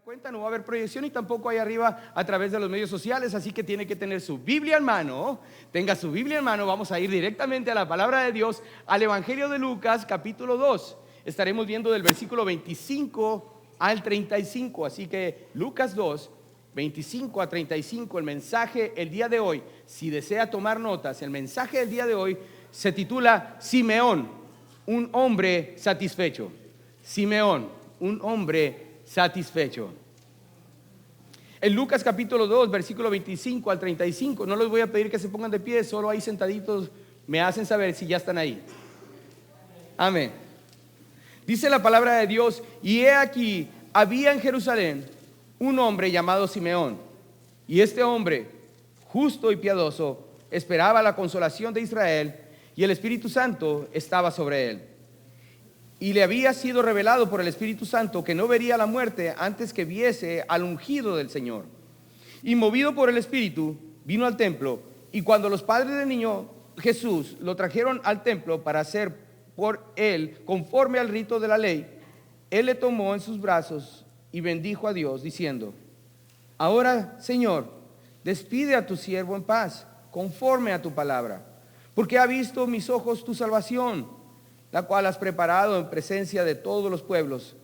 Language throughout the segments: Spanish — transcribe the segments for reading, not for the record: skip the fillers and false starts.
cuenta, no va a haber proyección y tampoco hay arriba a través de los medios sociales, así que tiene que tener su Biblia en mano. Tenga su Biblia en mano, vamos a ir directamente a la palabra de Dios, al Evangelio de Lucas, capítulo 2. Estaremos viendo del versículo 25 al 35, así que Lucas 2, 25 a 35, el mensaje el día de hoy, si desea tomar notas, el mensaje del día de hoy se titula Simeón, un hombre satisfecho. Simeón, un hombre satisfecho. En Lucas capítulo 2, versículo 25 al 35, no les voy a pedir que se pongan de pie, solo ahí sentaditos me hacen saber si ya están ahí. Amén. Dice la palabra de Dios: y he aquí, había en Jerusalén un hombre llamado Simeón, y este hombre, justo y piadoso, esperaba la consolación de Israel, y el Espíritu Santo estaba sobre él. Y le había sido revelado por el Espíritu Santo que no vería la muerte antes que viese al ungido del Señor. Y movido por el Espíritu, vino al templo, y cuando los padres del niño Jesús lo trajeron al templo para hacer por él conforme al rito de la ley, él le tomó en sus brazos y bendijo a Dios, diciendo: ahora, Señor, despide a tu siervo en paz, conforme a tu palabra, porque ha visto mis ojos tu salvación, la cual has preparado en presencia de todos los pueblos,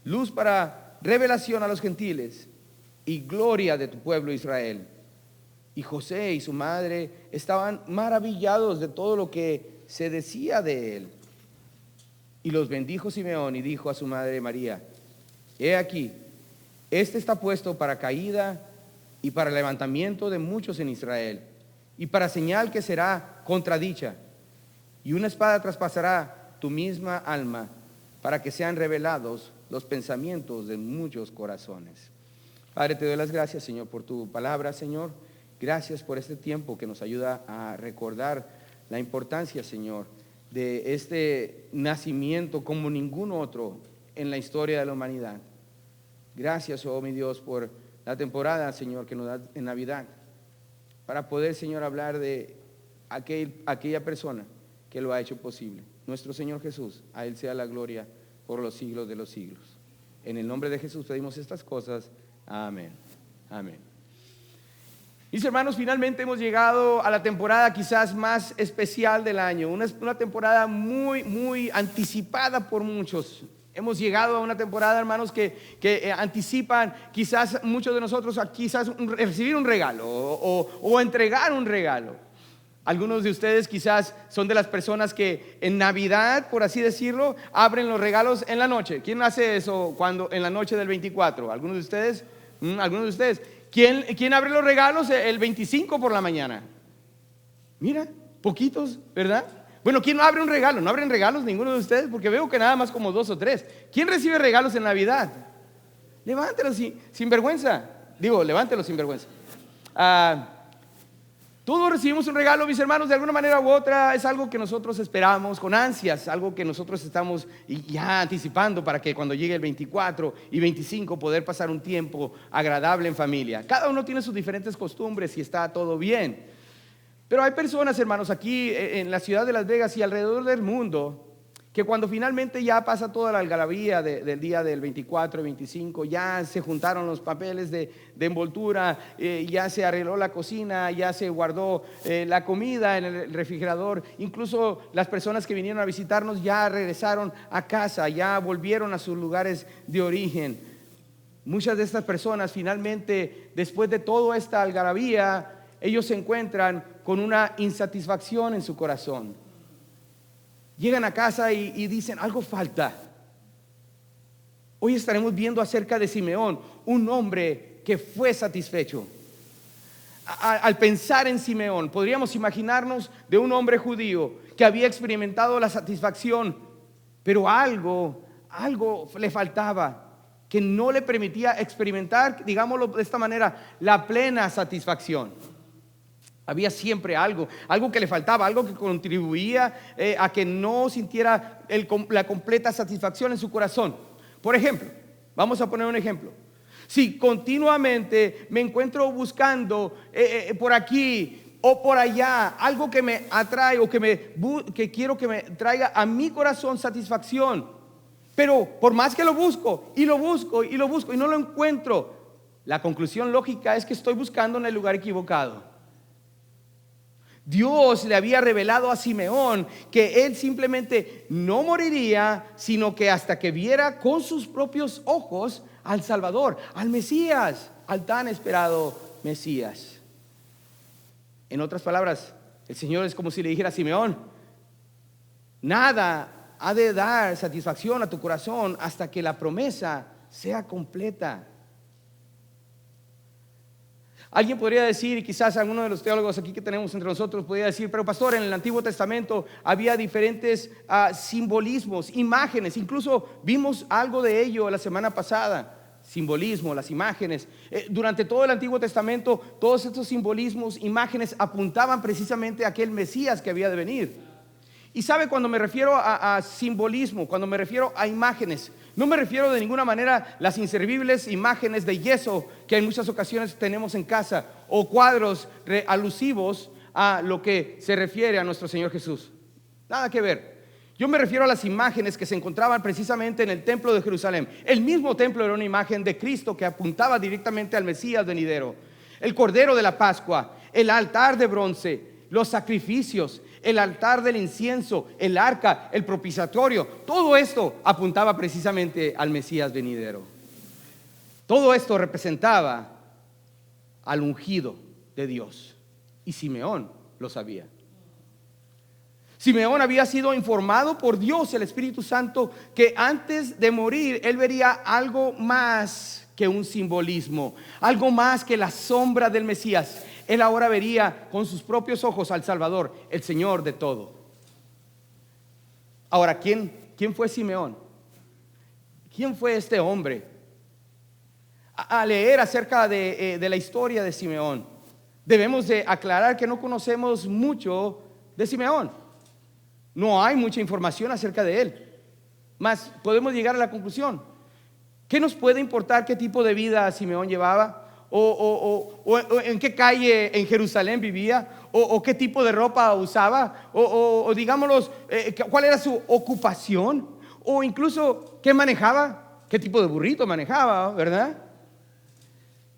luz para revelación a los gentiles y gloria de tu pueblo Israel. Y José y su madre estaban maravillados de todo lo que se decía de él. Y los bendijo Simeón y dijo a su madre María: he aquí, este está puesto para caída y para levantamiento de muchos en Israel, y para señal que será contradicha, y una espada traspasará tu misma alma, para que sean revelados los pensamientos de muchos corazones. Padre, te doy las gracias, Señor, por tu palabra, Señor. Gracias por este tiempo que nos ayuda a recordar la importancia, Señor, de este nacimiento como ningún otro en la historia de la humanidad. Gracias, oh mi Dios, por la temporada, Señor, que nos da en Navidad, para poder, Señor, hablar de aquella persona que lo ha hecho posible, nuestro Señor Jesús. A Él sea la gloria por los siglos de los siglos. En el nombre de Jesús pedimos estas cosas. Amén. Amén. Mis hermanos, finalmente hemos llegado a la temporada quizás más especial del año, una temporada muy anticipada por muchos. Hemos llegado a una temporada, hermanos, que anticipan quizás muchos de nosotros a quizás recibir un regalo o entregar un regalo. Algunos de ustedes quizás son de las personas que en Navidad, por así decirlo, abren los regalos en la noche. ¿Quién hace eso en la noche del 24? ¿Algunos de ustedes? ¿Algunos de ustedes? ¿Quién abre los regalos el 25 por la mañana? Mira, poquitos, ¿verdad? Bueno, ¿quién no abre un regalo? ¿No abren regalos ninguno de ustedes? Porque veo que nada más como 2 o 3. ¿Quién recibe regalos en Navidad? Levántelos sin vergüenza. Levántelos sin vergüenza. Todos recibimos un regalo, mis hermanos, de alguna manera u otra. Es algo que nosotros esperamos con ansias, algo que nosotros estamos ya anticipando para que cuando llegue el 24 y 25 poder pasar un tiempo agradable en familia. Cada uno tiene sus diferentes costumbres y está todo bien. Pero hay personas, hermanos, aquí en la ciudad de Las Vegas y alrededor del mundo, que cuando finalmente ya pasa toda la algarabía del día del 24 y 25, ya se juntaron los papeles de envoltura, ya se arregló la cocina, ya se guardó la comida en el refrigerador. Incluso las personas que vinieron a visitarnos ya regresaron a casa, ya volvieron a sus lugares de origen. Muchas de estas personas finalmente, después de toda esta algarabía, ellos se encuentran con una insatisfacción en su corazón. Llegan a casa y dicen: algo falta. Hoy estaremos viendo acerca de Simeón, un hombre que fue satisfecho. Al pensar en Simeón, podríamos imaginarnos de un hombre judío que había experimentado la satisfacción, pero algo le faltaba, que no le permitía experimentar, digámoslo de esta manera, la plena satisfacción. Había siempre algo que le faltaba, algo que contribuía a que no sintiera la completa satisfacción en su corazón. Por ejemplo, vamos a poner un ejemplo. Si continuamente me encuentro buscando por aquí o por allá algo que me atrae o que quiero que me traiga a mi corazón satisfacción, Pero por más que lo busco y lo busco y lo busco y no lo encuentro, la conclusión lógica es que estoy buscando en el lugar equivocado. Dios le había revelado a Simeón que él simplemente no moriría, sino que hasta que viera con sus propios ojos al Salvador, al Mesías, al tan esperado Mesías. En otras palabras, el Señor es como si le dijera a Simeón: nada ha de dar satisfacción a tu corazón hasta que la promesa sea completa. Alguien podría decir, y quizás alguno de los teólogos aquí que tenemos entre nosotros podría decir: pero pastor, en el Antiguo Testamento había diferentes simbolismos, imágenes, incluso vimos algo de ello la semana pasada. Simbolismo, las imágenes. Durante todo el Antiguo Testamento, todos estos simbolismos, imágenes apuntaban precisamente a aquel Mesías que había de venir. Y sabe, cuando me refiero a simbolismo, cuando me refiero a imágenes, no me refiero de ninguna manera a las inservibles imágenes de yeso que en muchas ocasiones tenemos en casa, o cuadros alusivos a lo que se refiere a nuestro Señor Jesús. Nada que ver. Yo me refiero a las imágenes que se encontraban precisamente en el templo de Jerusalén. El mismo templo era una imagen de Cristo que apuntaba directamente al Mesías venidero. El Cordero de la Pascua, el altar de bronce, los sacrificios, el altar del incienso, el arca, el propiciatorio, todo esto apuntaba precisamente al Mesías venidero. Todo esto representaba al ungido de Dios, y Simeón lo sabía. Simeón había sido informado por Dios, el Espíritu Santo, que antes de morir él vería algo más que un simbolismo, algo más que la sombra del Mesías. Él ahora vería con sus propios ojos al Salvador, el Señor de todo. Ahora, ¿quién fue Simeón? ¿Quién fue este hombre? A leer acerca de la historia de Simeón, debemos de aclarar que no conocemos mucho de Simeón. No hay mucha información acerca de él. Mas podemos llegar a la conclusión: ¿qué nos puede importar qué tipo de vida Simeón llevaba? O en qué calle en Jerusalén vivía, o qué tipo de ropa usaba, o digámoslo, cuál era su ocupación, o incluso qué manejaba, qué tipo de burrito manejaba, ¿verdad?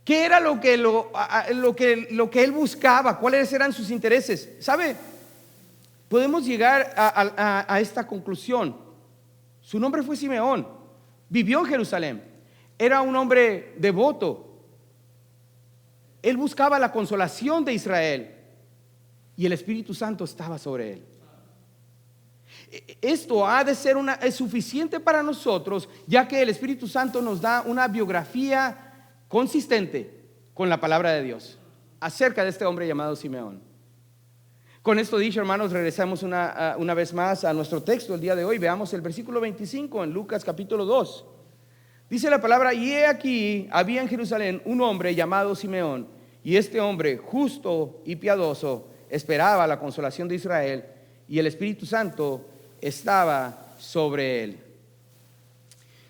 ¿Qué era lo que él buscaba? ¿Cuáles eran sus intereses? ¿Sabe? Podemos llegar a esta conclusión. Su nombre fue Simeón, vivió en Jerusalén, era un hombre devoto. Él buscaba la consolación de Israel y el Espíritu Santo estaba sobre él. Esto ha de ser es suficiente para nosotros, ya que el Espíritu Santo nos da una biografía consistente con la palabra de Dios acerca de este hombre llamado Simeón. Con esto dicho, hermanos, regresamos una vez más a nuestro texto el día de hoy. Veamos el versículo 25 en Lucas capítulo 2. Dice la palabra: y he aquí, había en Jerusalén un hombre llamado Simeón, y este hombre, justo y piadoso, esperaba la consolación de Israel, y el Espíritu Santo estaba sobre él.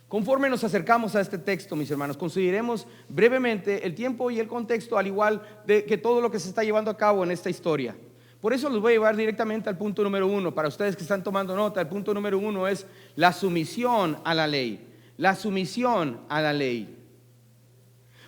Conforme nos acercamos a este texto, mis hermanos, consideremos brevemente el tiempo y el contexto, al igual de que todo lo que se está llevando a cabo en esta historia. Por eso los voy a llevar directamente al punto número 1. Para ustedes que están tomando nota, el punto número 1 es la sumisión a la ley. La sumisión a la ley.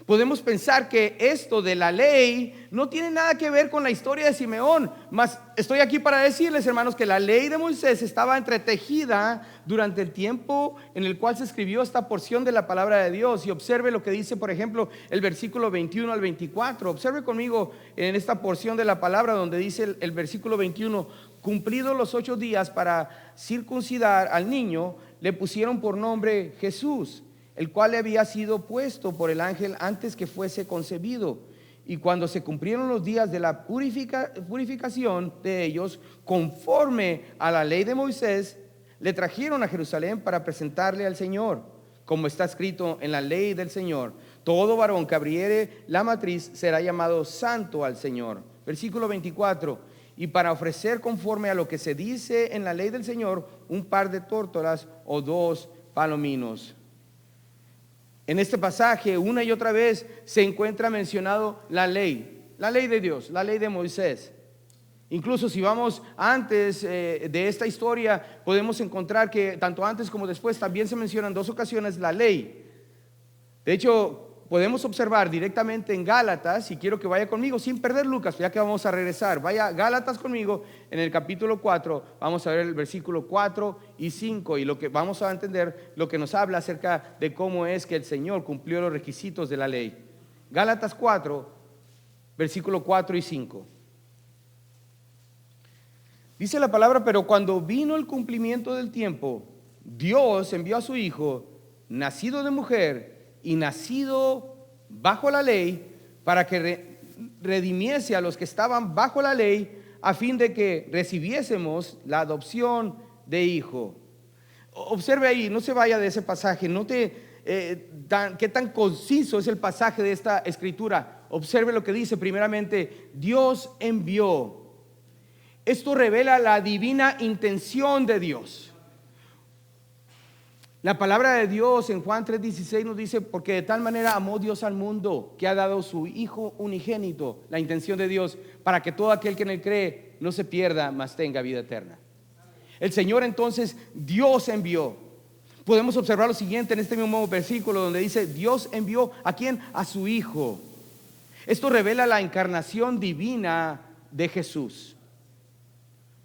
Podemos pensar que esto de la ley no tiene nada que ver con la historia de Simeón, mas estoy aquí para decirles, hermanos, que la ley de Moisés estaba entretejida durante el tiempo en el cual se escribió esta porción de la palabra de Dios. Y observe lo que dice, por ejemplo, el versículo 21 al 24. Observe conmigo en esta porción de la palabra donde dice el versículo 21: cumplidos los 8 días para circuncidar al niño, le pusieron por nombre Jesús, el cual le había sido puesto por el ángel antes que fuese concebido. Y cuando se cumplieron los días de la purificación de ellos, conforme a la ley de Moisés, le trajeron a Jerusalén para presentarle al Señor, como está escrito en la ley del Señor: todo varón que abriere la matriz será llamado santo al Señor. Versículo 24: y para ofrecer conforme a lo que se dice en la ley del Señor, un par de tórtolas o 2 palominos. En este pasaje, una y otra vez se encuentra mencionado la ley de Dios, la ley de Moisés. Incluso si vamos antes de esta historia, podemos encontrar que tanto antes como después también se mencionan 2 ocasiones la ley. De hecho, podemos observar directamente en Gálatas, y quiero que vaya conmigo sin perder Lucas, ya que vamos a regresar. Vaya Gálatas conmigo en el capítulo 4, vamos a ver el versículo 4 y 5, y lo que vamos a entender, lo que nos habla acerca de cómo es que el Señor cumplió los requisitos de la ley. Gálatas 4, versículo 4 y 5. Dice la palabra: pero cuando vino el cumplimiento del tiempo, Dios envió a su Hijo, nacido de mujer y nacido bajo la ley, para que redimiese a los que estaban bajo la ley, a fin de que recibiésemos la adopción de hijo. Observe ahí, no se vaya de ese pasaje, note qué tan conciso es el pasaje de esta escritura. Observe lo que dice. Primeramente, Dios envió. Esto revela la divina intención de Dios. La palabra de Dios en Juan 3:16 nos dice: porque de tal manera amó Dios al mundo, que ha dado su Hijo unigénito. La intención de Dios, para que todo aquel que en él cree no se pierda, mas tenga vida eterna. El Señor, entonces, Dios envió. Podemos observar lo siguiente en este mismo versículo, donde dice: Dios envió ¿a quién? A su Hijo. Esto revela la encarnación divina de Jesús.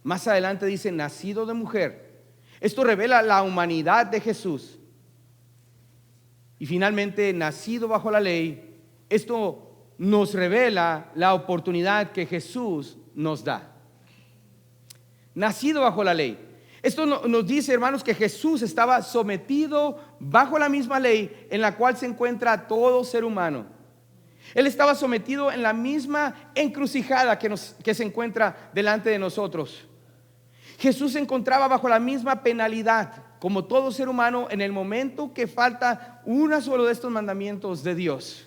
Más adelante dice: nacido de mujer. Esto revela la humanidad de Jesús. Y finalmente, nacido bajo la ley. Esto nos revela la oportunidad que Jesús nos da. Nacido bajo la ley. Esto nos dice, hermanos, que Jesús estaba sometido bajo la misma ley en la cual se encuentra todo ser humano. Él estaba sometido en la misma encrucijada que se encuentra delante de nosotros. Jesús se encontraba bajo la misma penalidad como todo ser humano en el momento que falta uno solo de estos mandamientos de Dios.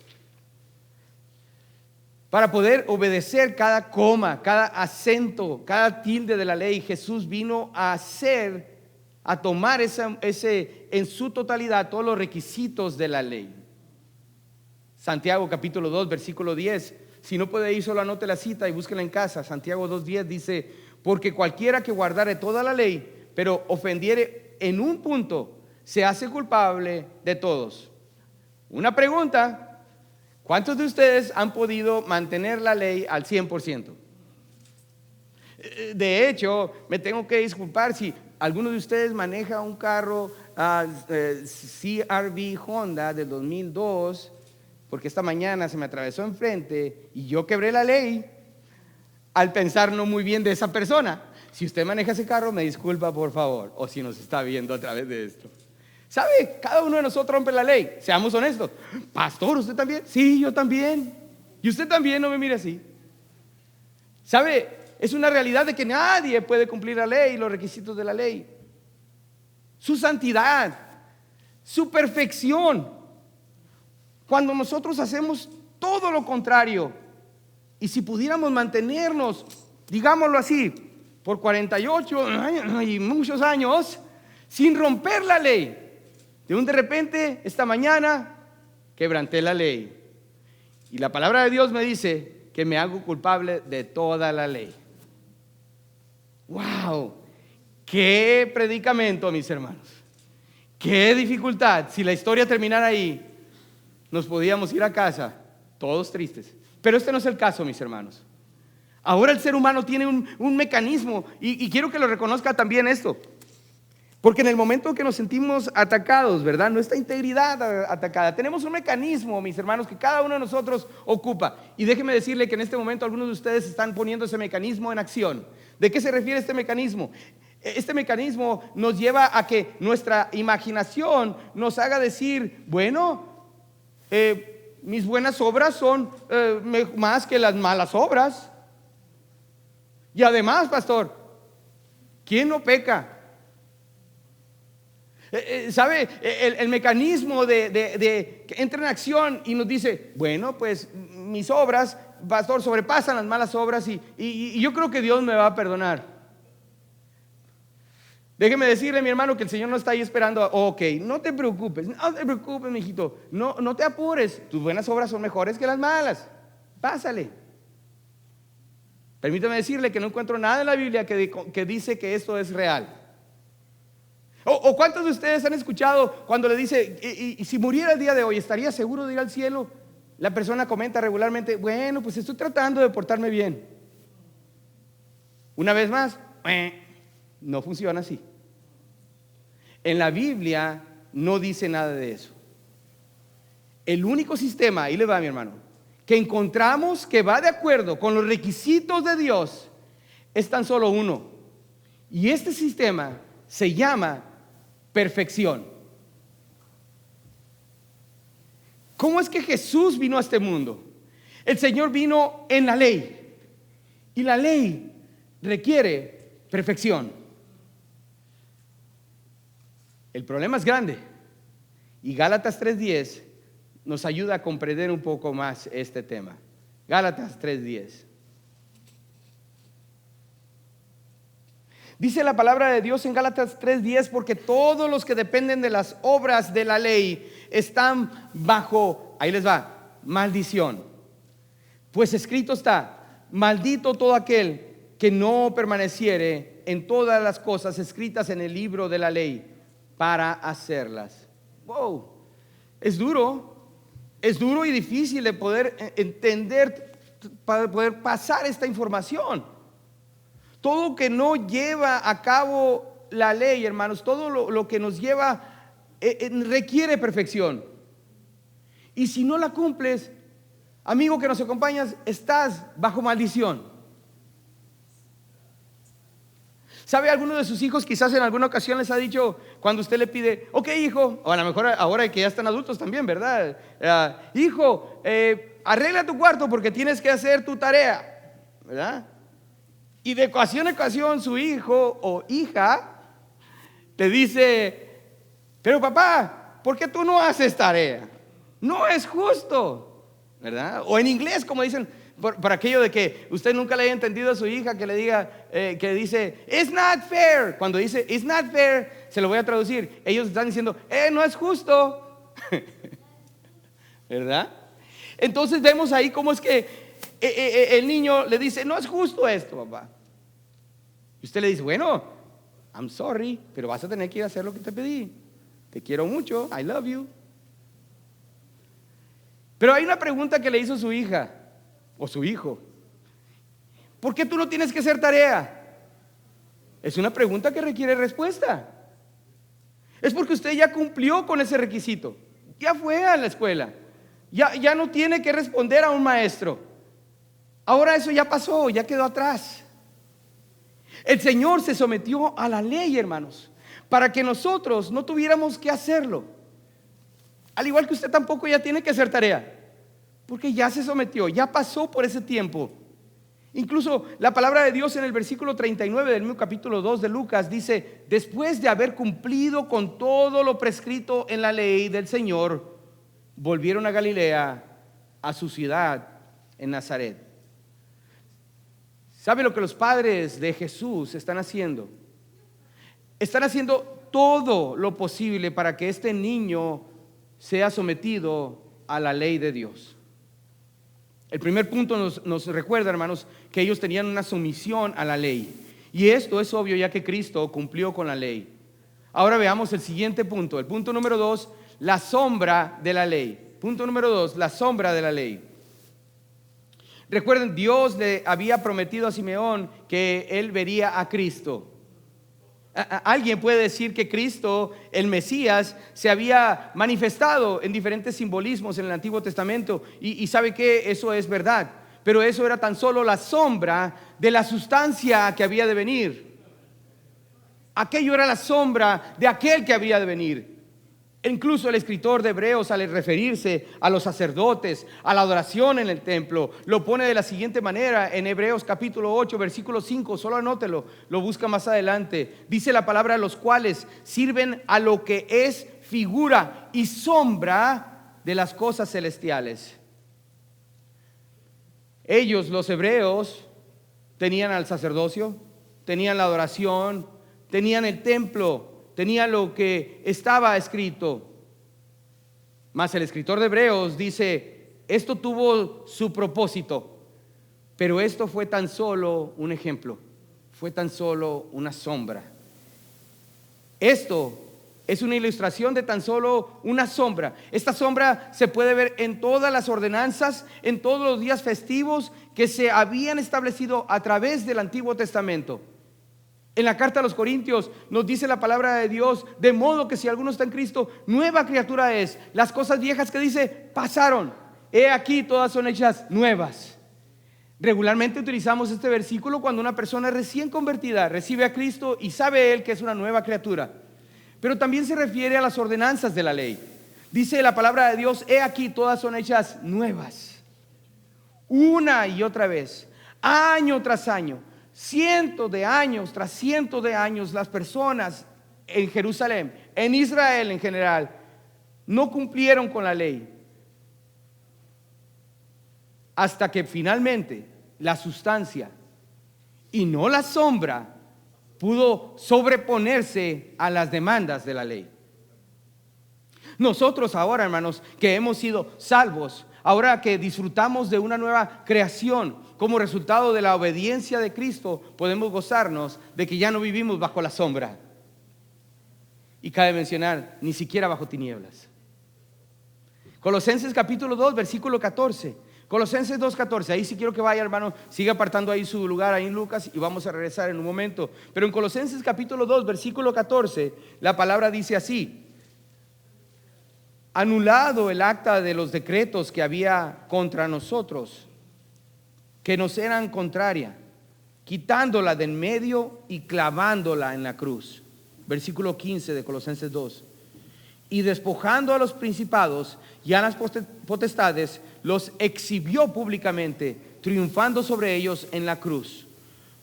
Para poder obedecer cada coma, cada acento, cada tilde de la ley, Jesús vino a tomar en su totalidad todos los requisitos de la ley. Santiago capítulo 2, versículo 10. Si no puede ir, solo anote la cita y búsquela en casa. Santiago 2:10 dice: porque cualquiera que guardare toda la ley, pero ofendiere en un punto, se hace culpable de todos. Una pregunta: ¿cuántos de ustedes han podido mantener la ley al 100%? De hecho, me tengo que disculpar si alguno de ustedes maneja un carro CR-V Honda del 2002, porque esta mañana se me atravesó enfrente y yo quebré la ley al pensar no muy bien de esa persona. Si usted maneja ese carro, me disculpa, por favor, o si nos está viendo a través de esto. ¿Sabe? Cada uno de nosotros rompe la ley. Seamos honestos. Pastor, ¿usted también? Sí, yo también. Y usted también, no me mire así. ¿Sabe? Es una realidad de que nadie puede cumplir la ley y los requisitos de la ley. Su santidad, su perfección. Cuando nosotros hacemos todo lo contrario, y si pudiéramos mantenernos, digámoslo así, por 48 y muchos años, sin romper la ley, de repente, esta mañana, quebranté la ley. Y la palabra de Dios me dice que me hago culpable de toda la ley. ¡Wow! ¡Qué predicamento, mis hermanos! ¡Qué dificultad! Si la historia terminara ahí, nos podíamos ir a casa todos tristes. Pero este no es el caso, mis hermanos. Ahora el ser humano tiene un mecanismo, y quiero que lo reconozca también esto. Porque en el momento que nos sentimos atacados, ¿verdad? Nuestra integridad atacada, tenemos un mecanismo, mis hermanos, que cada uno de nosotros ocupa. Y déjeme decirle que en este momento algunos de ustedes están poniendo ese mecanismo en acción. ¿De qué se refiere este mecanismo? Este mecanismo nos lleva a que nuestra imaginación nos haga decir: bueno, mis buenas obras son más que las malas obras. Y además, pastor, ¿quién no peca? ¿Sabe? El mecanismo de que entra en acción y nos dice: bueno, pues mis obras, pastor, sobrepasan las malas obras y yo creo que Dios me va a perdonar. Déjeme decirle, mi hermano, que el Señor no está ahí esperando. Ok, no te preocupes, mijito, no te apures. Tus buenas obras son mejores que las malas. Pásale. Permítame decirle que no encuentro nada en la Biblia que dice que esto es real. O ¿cuántos de ustedes han escuchado cuando le dice, y si muriera el día de hoy, ¿estaría seguro de ir al cielo? La persona comenta regularmente, bueno, pues estoy tratando de portarme bien. Una vez más, no funciona así. En la Biblia no dice nada de eso. El único sistema, ahí le va mi hermano, que encontramos que va de acuerdo con los requisitos de Dios es tan solo uno. Y este sistema se llama perfección. ¿Cómo es que Jesús vino a este mundo? El Señor vino en la ley. Y la ley requiere perfección. El problema es grande. Y Gálatas 3:10 nos ayuda a comprender un poco más este tema. Gálatas 3:10. Dice la palabra de Dios en Gálatas 3:10, porque todos los que dependen de las obras de la ley están bajo, ahí les va, maldición. Pues escrito está, maldito todo aquel que no permaneciere en todas las cosas escritas en el libro de la ley para hacerlas. Wow, es duro y difícil de poder entender, para poder pasar esta información. Todo que no lleva a cabo la ley, hermanos, todo lo que nos lleva requiere perfección. Y si no la cumples, amigo que nos acompañas, estás bajo maldición. ¿Sabe? Alguno de sus hijos quizás en alguna ocasión les ha dicho, cuando usted le pide, ok hijo, o a lo mejor ahora que ya están adultos también, ¿verdad? Hijo, arregla tu cuarto porque tienes que hacer tu tarea, ¿verdad? Y de ocasión en ocasión su hijo o hija te dice, pero papá, ¿por qué tú no haces tarea? No es justo, ¿verdad? O en inglés, como dicen, por aquello de que usted nunca le haya entendido a su hija que le diga, que dice, it's not fair. Cuando dice, it's not fair, se lo voy a traducir. Ellos están diciendo, no es justo, ¿verdad? Entonces vemos ahí cómo es que el niño le dice, no es justo esto, papá. Y usted le dice, bueno, I'm sorry, pero vas a tener que ir a hacer lo que te pedí. Te quiero mucho, I love you. Pero hay una pregunta que le hizo su hija o su hijo. ¿Por qué tú no tienes que hacer tarea? Es una pregunta que requiere respuesta. Es porque usted ya cumplió con ese requisito. Ya fue a la escuela. Ya no tiene que responder a un maestro. Ahora eso ya pasó, ya quedó atrás. El Señor se sometió a la ley, hermanos, para que nosotros no tuviéramos que hacerlo. Al igual que usted tampoco ya tiene que hacer tarea, porque ya se sometió, ya pasó por ese tiempo. Incluso la palabra de Dios en el versículo 39 del mismo capítulo 2 de Lucas dice, después de haber cumplido con todo lo prescrito en la ley del Señor, volvieron a Galilea, a su ciudad en Nazaret. ¿Sabe lo que los padres de Jesús están haciendo? Están haciendo todo lo posible para que este niño sea sometido a la ley de Dios. El primer punto nos recuerda, hermanos, que ellos tenían una sumisión a la ley. Y esto es obvio ya que Cristo cumplió con la ley. Ahora veamos el siguiente punto. El punto número 2, la sombra de la ley. Punto número 2, la sombra de la ley. Recuerden, Dios le había prometido a Simeón que él vería a Cristo. Alguien puede decir que Cristo, el Mesías, se había manifestado en diferentes simbolismos en el Antiguo Testamento y sabe que eso es verdad, pero eso era tan solo la sombra de la sustancia que había de venir. Aquello era la sombra de aquel que había de venir. Incluso el escritor de Hebreos, al referirse a los sacerdotes, a la adoración en el templo, lo pone de la siguiente manera en Hebreos capítulo 8 versículo 5, solo anótelo, lo busca más adelante. Dice la palabra, los cuales sirven a lo que es figura y sombra de las cosas celestiales. Ellos, los hebreos, tenían al sacerdocio, tenían la adoración, tenían el templo, tenía lo que estaba escrito. Mas el escritor de Hebreos dice, esto tuvo su propósito Pero esto fue tan solo un ejemplo, fue tan solo una sombra. Esto es una ilustración de tan solo una sombra. Esta sombra se puede ver en todas las ordenanzas, en todos los días festivos que se habían establecido a través del Antiguo Testamento. En la carta a los Corintios nos dice la palabra de Dios, de modo que si alguno está en Cristo, nueva criatura es. Las cosas viejas que dice pasaron, he aquí todas son hechas nuevas. Regularmente utilizamos este versículo cuando una persona recién convertida recibe a Cristo y sabe él que es una nueva criatura. Pero también se refiere a las ordenanzas de la ley. Dice la palabra de Dios, he aquí todas son hechas nuevas. Una y otra vez, año tras año, cientos de años tras cientos de años, las personas en Jerusalén, en Israel en general, no cumplieron con la ley. Hasta que finalmente la sustancia y no la sombra pudo sobreponerse a las demandas de la ley. Nosotros ahora, hermanos, que hemos sido salvos, ahora que disfrutamos de una nueva creación como resultado de la obediencia de Cristo, podemos gozarnos de que ya no vivimos bajo la sombra. Y cabe mencionar, ni siquiera bajo tinieblas. Colosenses capítulo 2, versículo 14. Colosenses 2:14, ahí sí quiero que vaya, hermano, siga apartando ahí su lugar ahí en Lucas y vamos a regresar en un momento. Pero en Colosenses capítulo 2, versículo 14, la palabra dice así: anulado el acta de los decretos que había contra nosotros, que nos eran contraria, quitándola de en medio y clavándola en la cruz. Versículo 15 de Colosenses 2. Y despojando a los principados y a las potestades, los exhibió públicamente, triunfando sobre ellos en la cruz.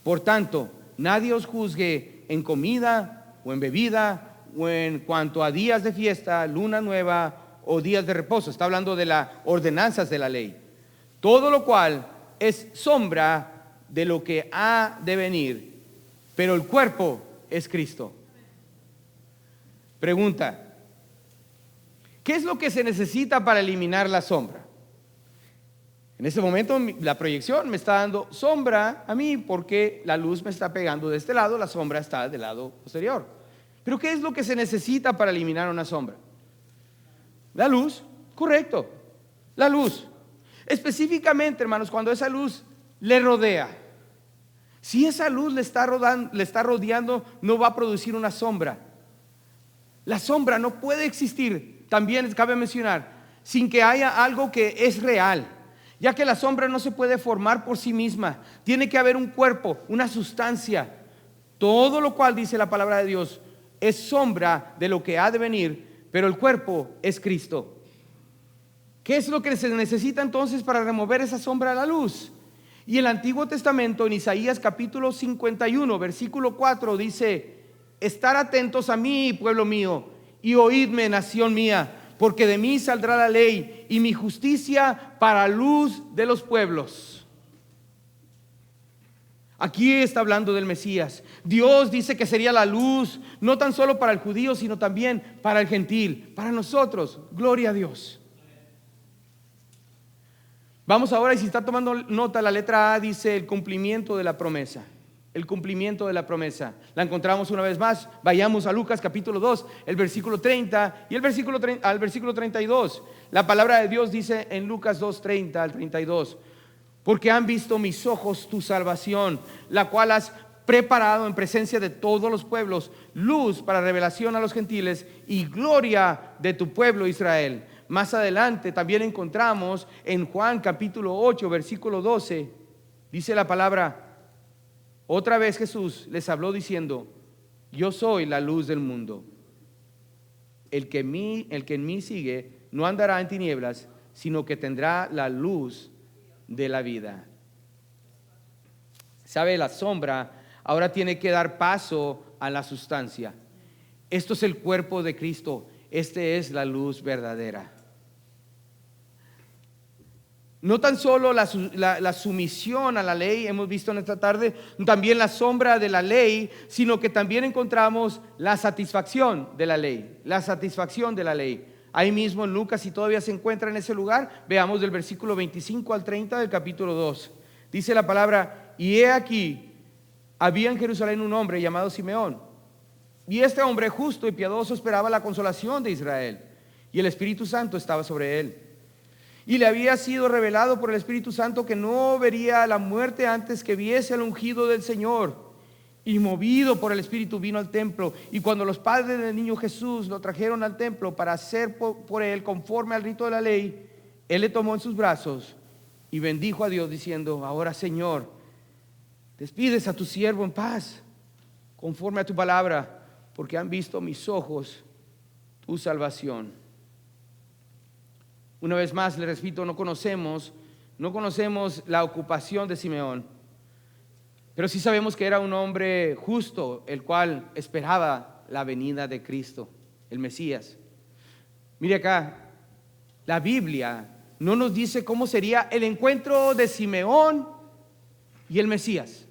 Por tanto, nadie os juzgue en comida o en bebida o en cuanto a días de fiesta, luna nueva o días de reposo. Está hablando de las ordenanzas de la ley. Todo lo cual es sombra de lo que ha de venir, pero el cuerpo es Cristo. Pregunta: ¿qué es lo que se necesita para eliminar la sombra? En este momento la proyección me está dando sombra a mí porque la luz me está pegando de este lado, la sombra está del lado posterior. Pero ¿qué es lo que se necesita para eliminar una sombra? La luz, correcto, la luz. Específicamente, hermanos, cuando esa luz le rodea. Si esa luz le está rodeando, no va a producir una sombra. La sombra no puede existir, también cabe mencionar, sin que haya algo que es real, ya que la sombra no se puede formar por sí misma. Tiene que haber un cuerpo, una sustancia. Todo lo cual, dice la palabra de Dios, es sombra de lo que ha de venir, pero el cuerpo es Cristo. ¿Qué es lo que se necesita entonces para remover esa sombra a la luz? Y el Antiguo Testamento, en Isaías capítulo 51, versículo 4, dice: estar atentos a mí, pueblo mío, y oídme, nación mía, porque de mí saldrá la ley y mi justicia para luz de los pueblos. Aquí está hablando del Mesías. Dios dice que sería la luz, no tan solo para el judío, sino también para el gentil, para nosotros. Gloria a Dios. Vamos ahora, y si está tomando nota, la letra A dice el cumplimiento de la promesa. El cumplimiento de la promesa. La encontramos una vez más. Vayamos a Lucas capítulo 2, el versículo 30 y el versículo al versículo 32. La palabra de Dios dice en Lucas 2, 30 al 32: porque han visto mis ojos tu salvación, la cual has preparado en presencia de todos los pueblos, luz para revelación a los gentiles y gloria de tu pueblo Israel. Más adelante también encontramos en Juan capítulo 8, versículo 12, dice la palabra: otra vez Jesús les habló diciendo: yo soy la luz del mundo. El que en mí sigue no andará en tinieblas, sino que tendrá la luz de la vida. ¿Sabe? La sombra ahora tiene que dar paso a la sustancia. Esto es el cuerpo de Cristo. Este es la luz verdadera. No tan solo la sumisión a la ley, hemos visto en esta tarde, también la sombra de la ley, sino que también encontramos la satisfacción de la ley. La satisfacción de la ley. Ahí mismo en Lucas, si todavía se encuentra en ese lugar, veamos del versículo 25 al 30 del capítulo 2. Dice la palabra: y he aquí, había en Jerusalén un hombre llamado Simeón, y este hombre justo y piadoso esperaba la consolación de Israel, y el Espíritu Santo estaba sobre él. Y le había sido revelado por el Espíritu Santo que no vería la muerte antes que viese al ungido del Señor. Y movido por el Espíritu vino al templo. Y cuando los padres del niño Jesús lo trajeron al templo para hacer por él conforme al rito de la ley, él le tomó en sus brazos y bendijo a Dios diciendo: ahora, Señor, despides a tu siervo en paz, conforme a tu palabra, porque han visto mis ojos tu salvación. Una vez más, le repito, no conocemos la ocupación de Simeón, pero sí sabemos que era un hombre justo, el cual esperaba la venida de Cristo, el Mesías. Mire acá, la Biblia no nos dice cómo sería el encuentro de Simeón y el Mesías.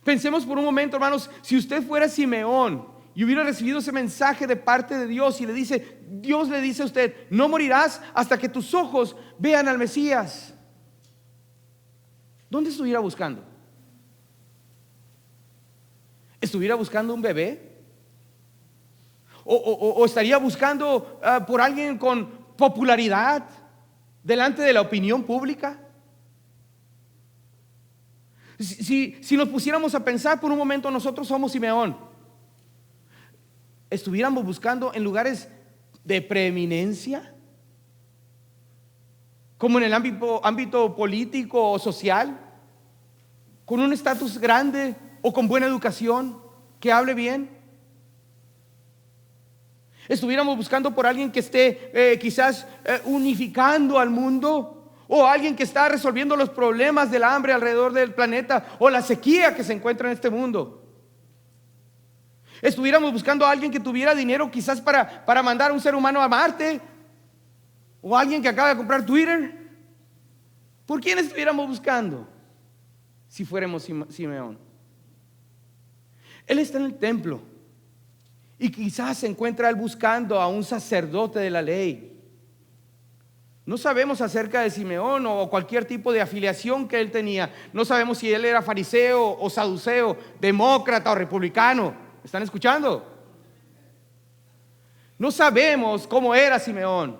Pensemos por un momento, hermanos, si usted fuera Simeón y hubiera recibido ese mensaje de parte de Dios, y Dios le dice a usted: no morirás hasta que tus ojos vean al Mesías. ¿Dónde estuviera buscando? ¿Estuviera buscando un bebé? ¿O estaría buscando por alguien con popularidad delante de la opinión pública? Si nos pusiéramos a pensar por un momento, nosotros somos Simeón. ¿Estuviéramos buscando en lugares de preeminencia, como en el ámbito político o social, con un estatus grande o con buena educación, que hable bien? ¿Estuviéramos buscando por alguien que esté quizás unificando al mundo, o alguien que está resolviendo los problemas del hambre alrededor del planeta o la sequía que se encuentra en este mundo? ¿Estuviéramos buscando a alguien que tuviera dinero quizás para mandar a un ser humano a Marte, o alguien que acaba de comprar Twitter? ¿Por quién estuviéramos buscando si fuéramos Simeón? Él está en el templo y quizás se encuentra él buscando a un sacerdote de la ley. No sabemos acerca de Simeón o cualquier tipo de afiliación que él tenía. No sabemos si él era fariseo o saduceo, demócrata o republicano. ¿Están escuchando? No sabemos cómo era Simeón.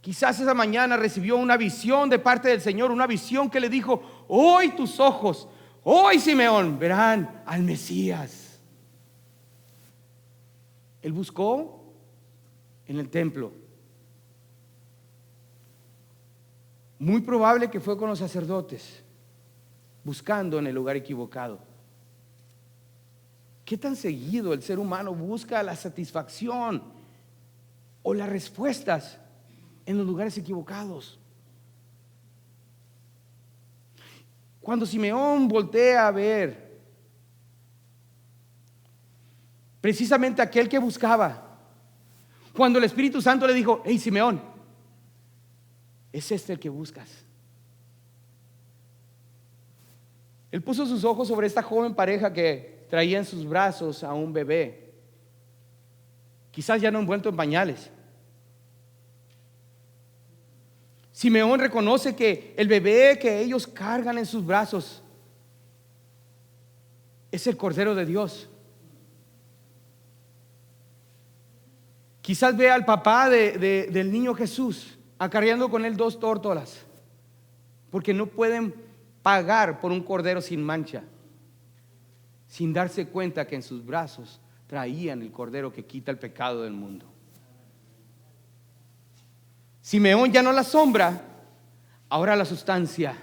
Quizás esa mañana recibió una visión de parte del Señor, una visión que le dijo: hoy tus ojos, hoy, Simeón, verán al Mesías. Él buscó en el templo. Muy probable que fue con los sacerdotes, buscando en el lugar equivocado. ¿Qué tan seguido el ser humano busca la satisfacción o las respuestas en los lugares equivocados? Cuando Simeón voltea a ver, precisamente aquel que buscaba, cuando el Espíritu Santo le dijo: hey, Simeón, es este el que buscas. Él puso sus ojos sobre esta joven pareja que traía en sus brazos a un bebé, quizás ya no envuelto en pañales. Simeón reconoce que el bebé que ellos cargan en sus brazos es el Cordero de Dios. Quizás vea al papá del niño Jesús acarreando con él 2 tórtolas, porque no pueden pagar por un cordero sin mancha, sin darse cuenta que en sus brazos traían el cordero que quita el pecado del mundo. Simeón ya no la sombra, ahora la sustancia.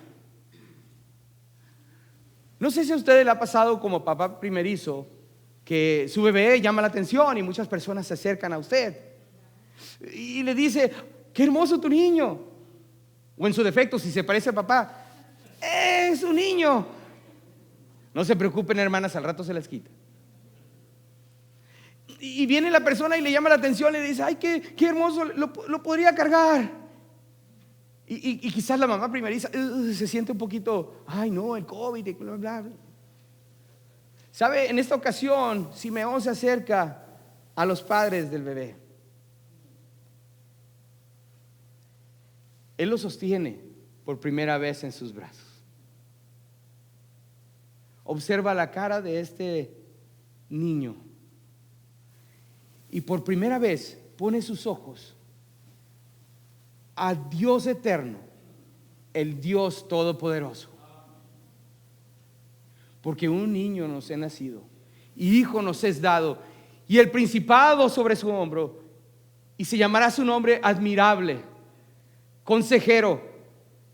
No sé si a ustedes le ha pasado como papá primerizo que su bebé llama la atención y muchas personas se acercan a usted y le dice: qué hermoso tu niño. O en su defecto, si se parece al papá: es un niño. No se preocupen, hermanas, al rato se les quita. Y viene la persona y le llama la atención y le dice: ay, qué hermoso, lo podría cargar. Y quizás la mamá primeriza se siente un poquito: ay, no, el COVID, bla, bla, bla. ¿Sabe? En esta ocasión Simeón se acerca a los padres del bebé. Él lo sostiene por primera vez en sus brazos. Observa la cara de este niño y por primera vez pone sus ojos a Dios eterno, el Dios todopoderoso. Porque un niño nos ha nacido, y hijo nos es dado, y el principado sobre su hombro, y se llamará su nombre admirable, consejero,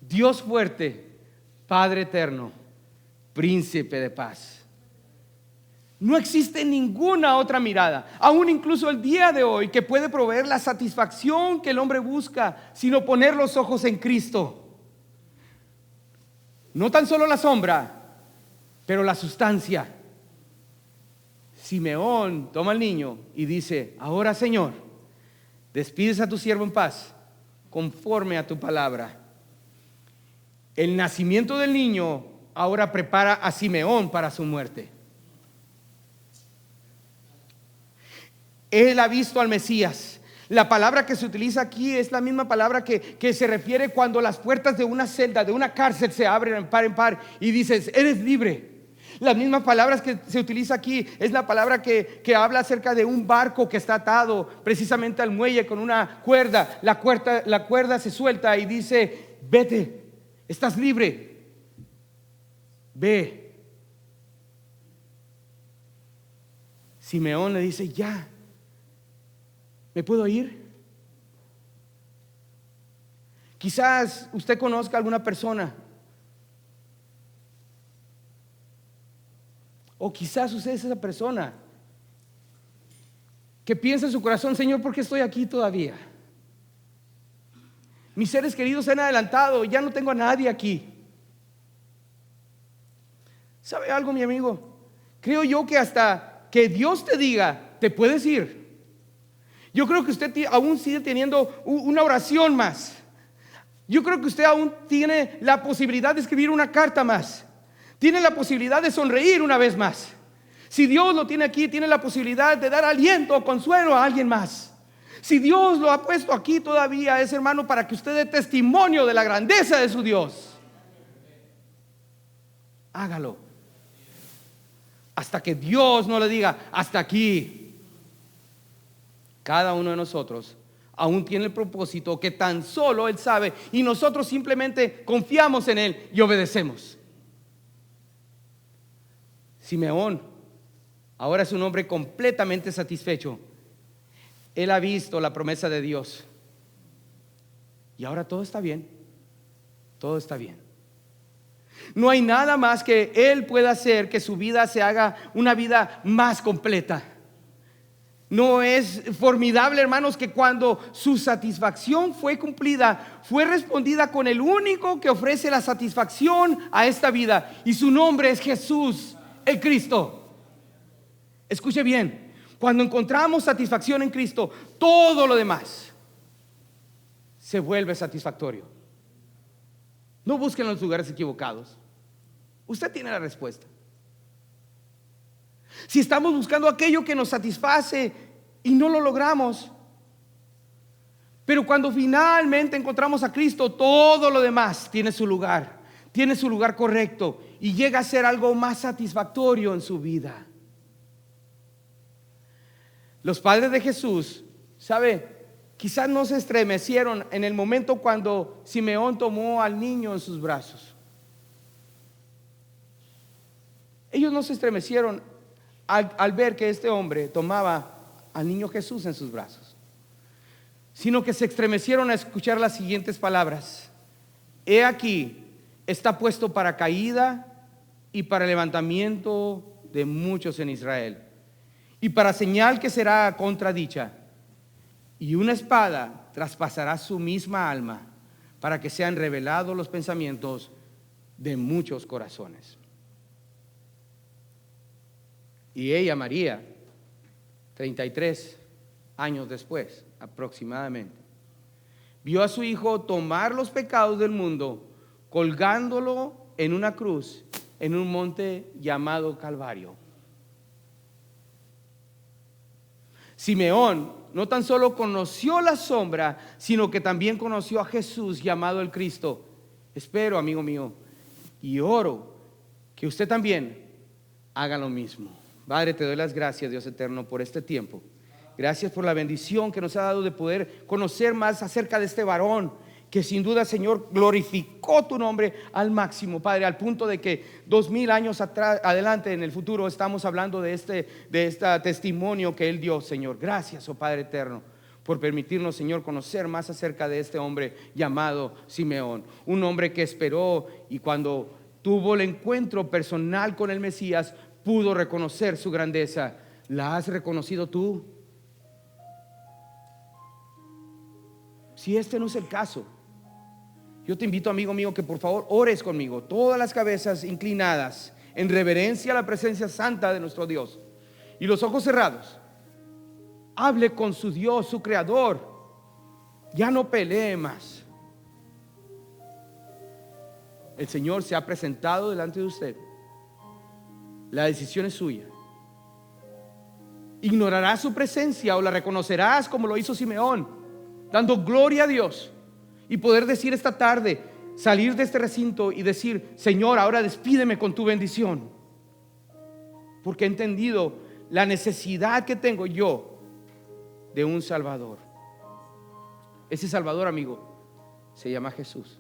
Dios fuerte, Padre eterno, príncipe de paz. No existe ninguna otra mirada, aún incluso el día de hoy, que puede proveer la satisfacción que el hombre busca, sino poner los ojos en Cristo. No tan solo la sombra, pero la sustancia. Simeón toma al niño y dice: ahora, Señor, despides a tu siervo en paz, conforme a tu palabra. El nacimiento del niño ahora prepara a Simeón para su muerte. Él ha visto al Mesías. La palabra que se utiliza aquí es la misma palabra que se refiere cuando las puertas de una celda, de una cárcel, se abren en par y dices: eres libre. Las mismas palabras que se utiliza aquí es la palabra que habla acerca de un barco que está atado precisamente al muelle con una cuerda. La cuerda se suelta y dice: vete, estás libre, ve. Simeón le dice: ya, ¿me puedo ir? Quizás usted conozca a alguna persona, o quizás usted es esa persona que piensa en su corazón: Señor, ¿por qué estoy aquí todavía? Mis seres queridos se han adelantado, ya no tengo a nadie aquí. ¿Sabe algo, mi amigo? Creo yo que hasta que Dios te diga, te puedes ir. Yo creo que usted aún sigue teniendo una oración más. Yo creo que usted aún tiene la posibilidad de escribir una carta más. Tiene la posibilidad de sonreír una vez más. Si Dios lo tiene aquí, tiene la posibilidad de dar aliento o consuelo a alguien más. Si Dios lo ha puesto aquí todavía, es, hermano, para que usted dé testimonio de la grandeza de su Dios. Hágalo. Hasta que Dios no le diga: hasta aquí. Cada uno de nosotros aún tiene el propósito que tan solo Él sabe, y nosotros simplemente confiamos en Él y obedecemos. Simeón ahora es un hombre completamente satisfecho. Él ha visto la promesa de Dios y ahora todo está bien. Todo está bien. No hay nada más que él pueda hacer que su vida se haga una vida más completa. No es formidable, hermanos, que cuando su satisfacción fue cumplida, fue respondida con el único que ofrece la satisfacción a esta vida, y su nombre es Jesús, el Cristo. Escuche bien, cuando encontramos satisfacción en Cristo, todo lo demás se vuelve satisfactorio. No busquen los lugares equivocados. Usted tiene la respuesta. Si estamos buscando aquello que nos satisface y no lo logramos, pero cuando finalmente encontramos a Cristo, todo lo demás tiene su lugar correcto y llega a ser algo más satisfactorio en su vida. Los padres de Jesús, ¿sabe? Quizás no se estremecieron en el momento cuando Simeón tomó al niño en sus brazos. Ellos no se estremecieron al ver que este hombre tomaba al niño Jesús en sus brazos, sino que se estremecieron a escuchar las siguientes palabras: he aquí, está puesto para caída y para levantamiento de muchos en Israel, y para señal que será contradicha, y una espada traspasará su misma alma, para que sean revelados los pensamientos de muchos corazones. Y ella, María, 33 años después aproximadamente, vio a su hijo tomar los pecados del mundo, colgándolo en una cruz en un monte llamado Calvario. Simeón no tan solo conoció la sombra, sino que también conoció a Jesús, llamado el Cristo, Espero, amigo mío, y oro que usted también haga lo mismo. Padre, te doy las gracias, Dios eterno, por este tiempo. Gracias por la bendición que nos ha dado de poder conocer más acerca de este varón que sin duda, Señor, glorificó tu nombre al máximo, Padre, al punto de que 2000 años adelante en el futuro estamos hablando de este testimonio que él dio, Señor. Gracias, oh Padre eterno, por permitirnos, Señor, conocer más acerca de este hombre llamado Simeón, un hombre que esperó y cuando tuvo el encuentro personal con el Mesías pudo reconocer su grandeza. ¿La has reconocido tú? Si este no es el caso, yo te invito, amigo mío, que por favor ores conmigo, todas las cabezas inclinadas en reverencia a la presencia santa de nuestro Dios y los ojos cerrados. Hable con su Dios, su creador. Ya no pelee más. El Señor se ha presentado delante de usted. La decisión es suya. Ignorarás su presencia o la reconocerás como lo hizo Simeón, dando gloria a Dios, y poder decir esta tarde, salir de este recinto y decir: Señor, ahora despídeme con tu bendición, porque he entendido la necesidad que tengo yo de un Salvador. Ese Salvador, amigo, se llama Jesús.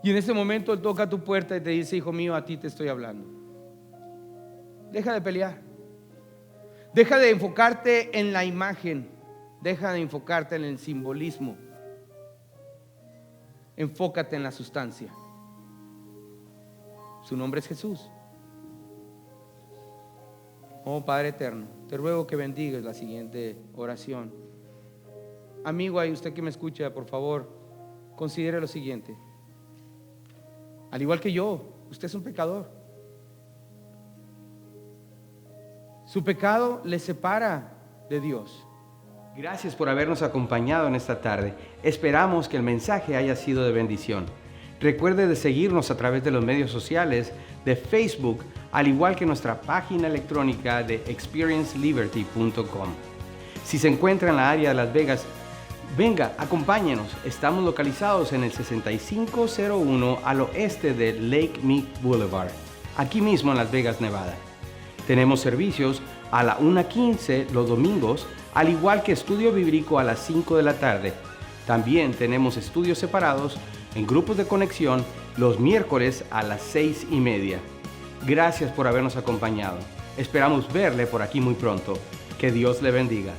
Y en este momento Él toca tu puerta y te dice: hijo mío, a ti te estoy hablando. Deja de pelear. Deja de enfocarte en la imagen. Deja de enfocarte en el simbolismo. Enfócate en la sustancia. Su nombre es Jesús. Oh Padre eterno, te ruego que bendigas la siguiente oración. Amigo, ahí usted que me escucha, por favor, considere lo siguiente. Al igual que yo, usted es un pecador. Su pecado le separa de Dios. Gracias por habernos acompañado en esta tarde. Esperamos que el mensaje haya sido de bendición. Recuerde de seguirnos a través de los medios sociales de Facebook, al igual que nuestra página electrónica de experienceliberty.com. Si se encuentra en la área de Las Vegas, venga, acompáñenos. Estamos localizados en el 6501 al oeste de Lake Mead Boulevard, aquí mismo en Las Vegas, Nevada. Tenemos servicios a la 1:15 los domingos, al igual que estudio bíblico a las 5 de la tarde. También tenemos estudios separados en grupos de conexión los miércoles a las 6:30. Gracias por habernos acompañado. Esperamos verle por aquí muy pronto. Que Dios le bendiga.